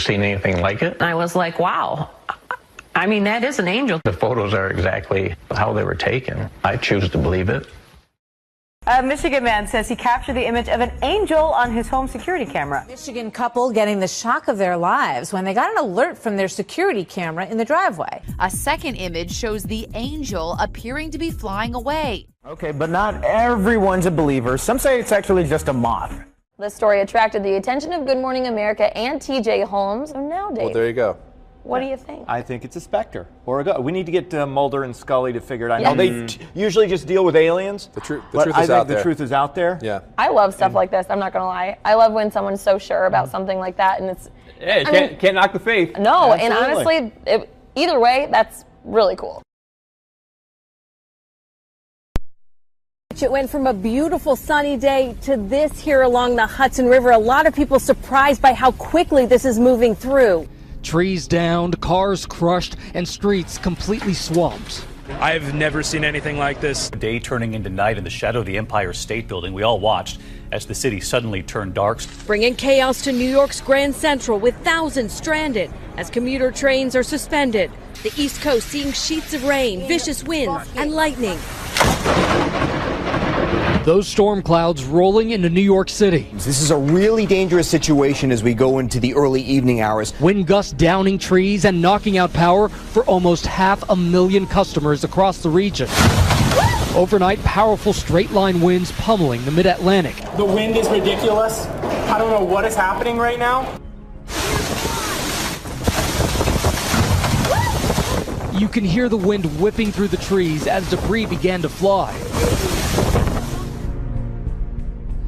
seen anything like it. I was like, wow. I mean, that is an angel. The photos are exactly how they were taken. I choose to believe it. A Michigan man says he captured the image of an angel on his home security camera. Michigan couple getting the shock of their lives when they got an alert from their security camera in the driveway. A second image shows the angel appearing to be flying away. Okay, but not everyone's a believer. Some say it's actually just a moth. The story attracted the attention of Good Morning America and TJ Holmes. So now, Dave. Well, there you go. What do you think? I think it's a specter or a ghost. We need to get Mulder and Scully to figure it out. Now, they usually just deal with aliens. The truth but is I think out the there. truth is out there. Yeah. I love stuff like this. I'm not going to lie. I love when someone's so sure about something like that. And it's. Yeah, can't knock the faith. No, Absolutely. and honestly, either way, that's really cool. It went from a beautiful sunny day to this here along the Hudson River. A lot of people surprised by how quickly this is moving through. Trees downed, cars crushed, and streets completely swamped. I've never seen anything like this. Day turning into night in the shadow of the Empire State Building. We all watched as the city suddenly turned dark. Bringing chaos to New York's Grand Central with thousands stranded as commuter trains are suspended. The East Coast seeing sheets of rain, vicious winds, and lightning. Those storm clouds rolling into New York City. This is a really dangerous situation as we go into the early evening hours. Wind gusts downing trees and knocking out power for almost 500,000 customers across the region. Overnight, powerful straight-line winds pummeling the mid-Atlantic. The wind is ridiculous. I don't know what is happening right now. You can hear the wind whipping through the trees as debris began to fly.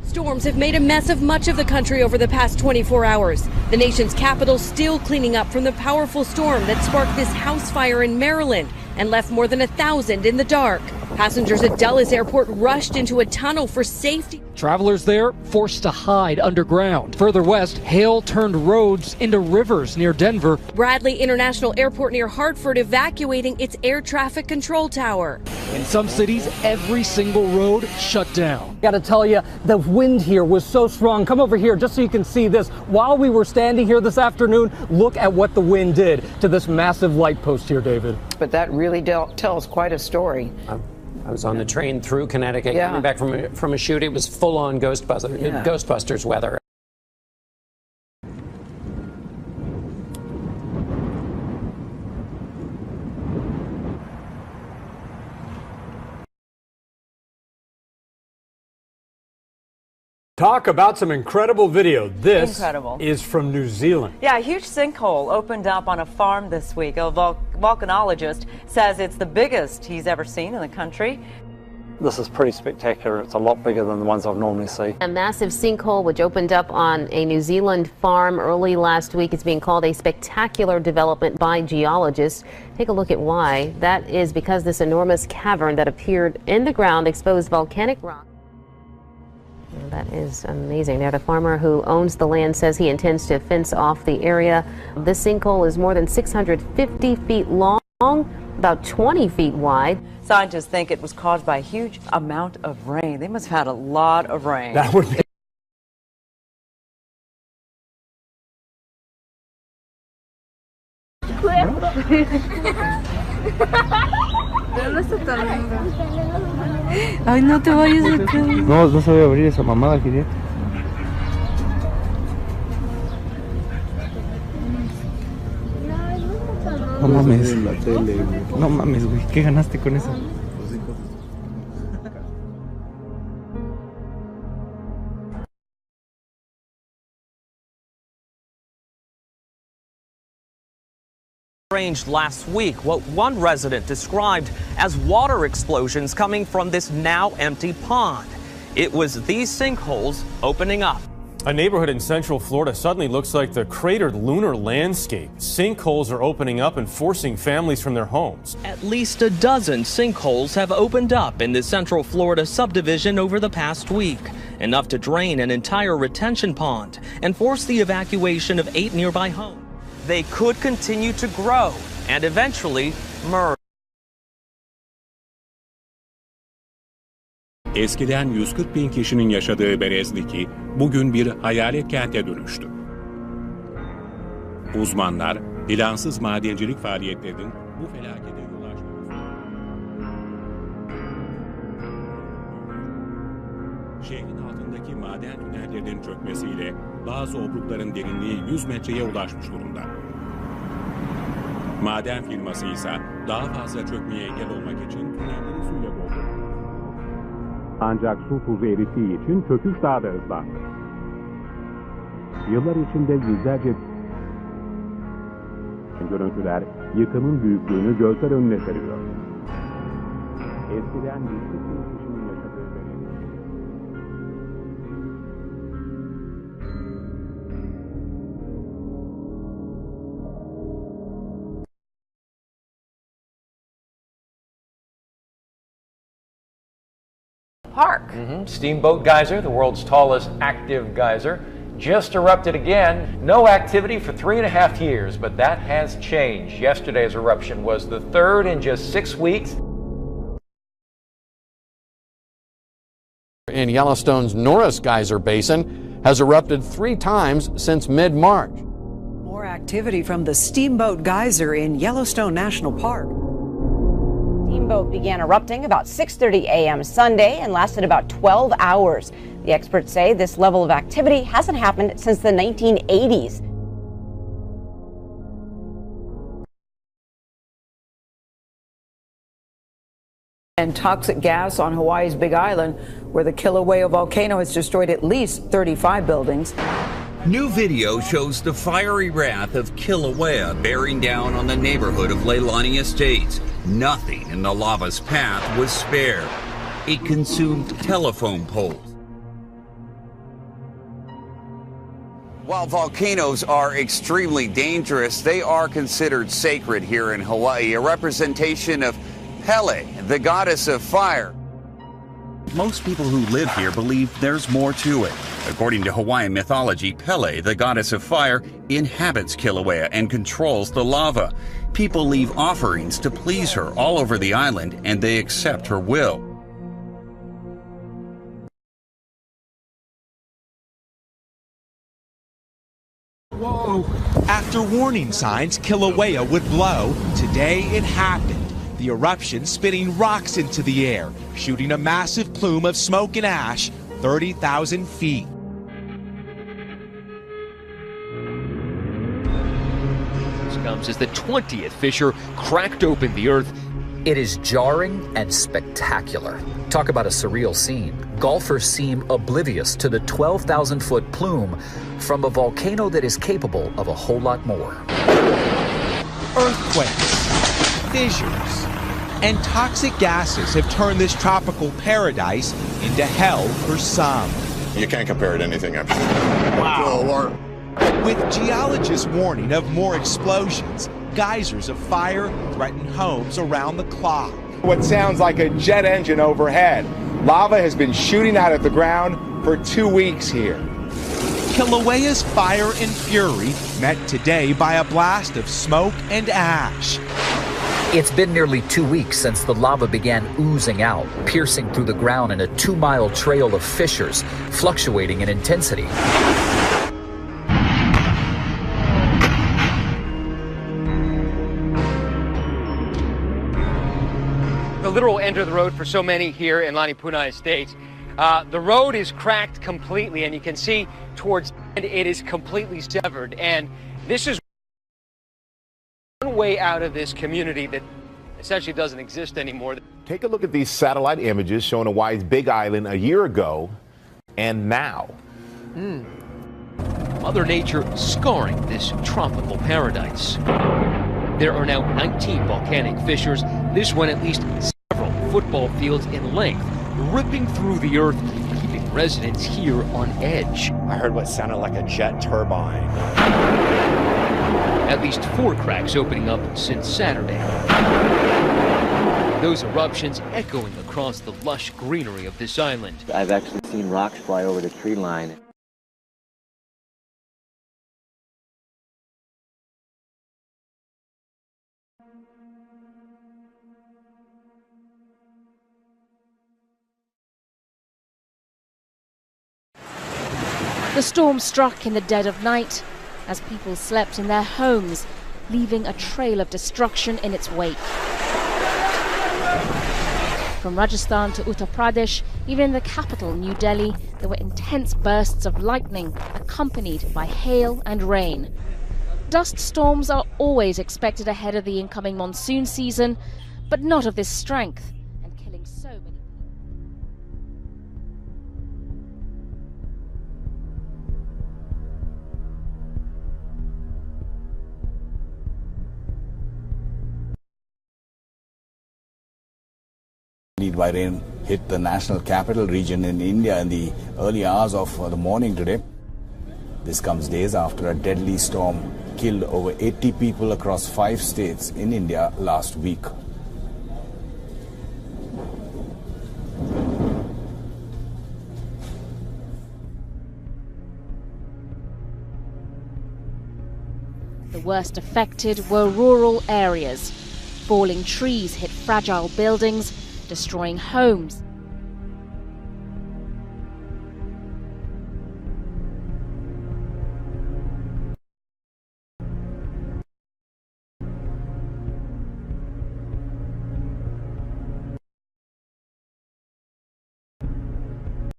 Storms have made a mess of much of the country over the past 24 hours. The nation's capital still cleaning up from the powerful storm that sparked this house fire in Maryland and left more than 1,000 in the dark. Passengers at Dulles Airport rushed into a tunnel for safety. Travelers there forced to hide underground. Further west, hail turned roads into rivers near Denver. Bradley International Airport near Hartford evacuating its air traffic control tower. In some cities, every single road shut down. Got to tell you, the wind here was so strong. Come over here just so you can see this. While we were standing here this afternoon, look at what the wind did to this massive light post here, David. But that really tells quite a story. I was on the train through Connecticut, coming back from a shoot. It was full-on Ghostbusters weather. Talk about some incredible video. This is from New Zealand. Yeah, a huge sinkhole opened up on a farm this week. A volcanologist says it's the biggest he's ever seen in the country. This is pretty spectacular. It's a lot bigger than the ones I've normally seen. A massive sinkhole which opened up on a New Zealand farm early last week is being called a spectacular development by geologists. Take a look at why. That is because this enormous cavern that appeared in the ground exposed volcanic rock. That is amazing. Now, the farmer who owns the land says he intends to fence off the area. This sinkhole is more than 650 feet long, about 20 feet wide. Scientists think it was caused by a huge amount of rain. They must have had a lot of rain. That would be. Ay, no te vayas acá. No sabe abrir esa mamada, Julieta. No mames. No mames, güey. ¿Qué ganaste con eso? Arranged last week what one resident described as water explosions coming from this now empty pond. It was these sinkholes opening up. A neighborhood in Central Florida suddenly looks like the cratered lunar landscape. Sinkholes are opening up and forcing families from their homes. At least a dozen sinkholes have opened up in the Central Florida subdivision over the past week, enough to drain an entire retention pond and force the evacuation of 8 nearby homes. They could continue to grow and eventually merge. Eskiden 140 bin kişinin yaşadığı Berez'deki bugün bir hayalet kente dönüştü. Uzmanlar, plansız madencilik faaliyetlerinin bu felakete yol açması. Şehrin altındaki maden tünellerinin çökmesiyle bazı obrukların derinliği 100 metreye ulaşmış durumda. Maden firması ise daha fazla çökmeye engel olmak için tünelleri suyla doldurdu. Ancak su tuzu erittiği için çöküş daha da hızlandı. Yıllar içinde yüzlerce görüntüler yıkımın büyüklüğünü gözler önüne seriyor. Eskiden yüksek bir kişinin yaşadığı belediye. Park. Steamboat geyser, the world's tallest active geyser, just erupted again. No activity for 3.5 years, but that has changed. Yesterday's eruption was the third in just 6 weeks. In Yellowstone's Norris Geyser Basin has erupted 3 times since mid-March. More activity from the Steamboat Geyser in Yellowstone National Park. Steamboat began erupting about 6:30 a.m. Sunday and lasted about 12 hours. The experts say this level of activity hasn't happened since the 1980s. And toxic gas on Hawaii's Big Island, where the Kilauea volcano has destroyed at least 35 buildings. New video shows the fiery wrath of Kilauea bearing down on the neighborhood of Leilani Estates. Nothing in the lava's path was spared. It consumed telephone poles. While volcanoes are extremely dangerous, they are considered sacred here in Hawaii, a representation of Pele, the goddess of fire. Most people who live here believe there's more to it. According to Hawaiian mythology, Pele, the goddess of fire, inhabits Kilauea and controls the lava. People leave offerings to please her all over the island, and they accept her will. Whoa! After warning signs Kilauea would blow, today it happened. The eruption spitting rocks into the air, shooting a massive plume of smoke and ash 30,000 feet. This comes as the 20th fissure cracked open the earth. It is jarring and spectacular. Talk about a surreal scene. Golfers seem oblivious to the 12,000-foot plume from a volcano that is capable of a whole lot more. Earthquakes, fissures, and toxic gases have turned this tropical paradise into hell for some. You can't compare it to anything I've seen. Wow. With geologists warning of more explosions, geysers of fire threaten homes around the clock. What sounds like a jet engine overhead. Lava has been shooting out of the ground for 2 weeks here. Kilauea's fire and fury met today by a blast of smoke and ash. It's been nearly 2 weeks since the lava began oozing out, piercing through the ground in a 2-mile trail of fissures, fluctuating in intensity. The literal end of the road for so many here in Lanipuna Estates. The road is cracked completely, and you can see towards the end it is completely severed. And this is one way out of this community that essentially doesn't exist anymore. Take a look at these satellite images showing Hawaii's Big Island a year ago and now. Mother Nature scarring this tropical paradise. There are now 19 volcanic fissures, this one at least several football fields in length, ripping through the earth, keeping residents here on edge. I heard what sounded like a jet turbine. At least 4 cracks opening up since Saturday. Those eruptions echoing across the lush greenery of this island. I've actually seen rocks fly over the tree line. The storm struck in the dead of night, as people slept in their homes, leaving a trail of destruction in its wake. From Rajasthan to Uttar Pradesh, even in the capital, New Delhi, there were intense bursts of lightning accompanied by hail and rain. Dust storms are always expected ahead of the incoming monsoon season, but not of this strength and killing so many people. Lead by rain hit the national capital region in India in the early hours of the morning today. This comes days after a deadly storm killed over 80 people across 5 states in India last week. The worst affected were rural areas. Falling trees hit fragile buildings, destroying homes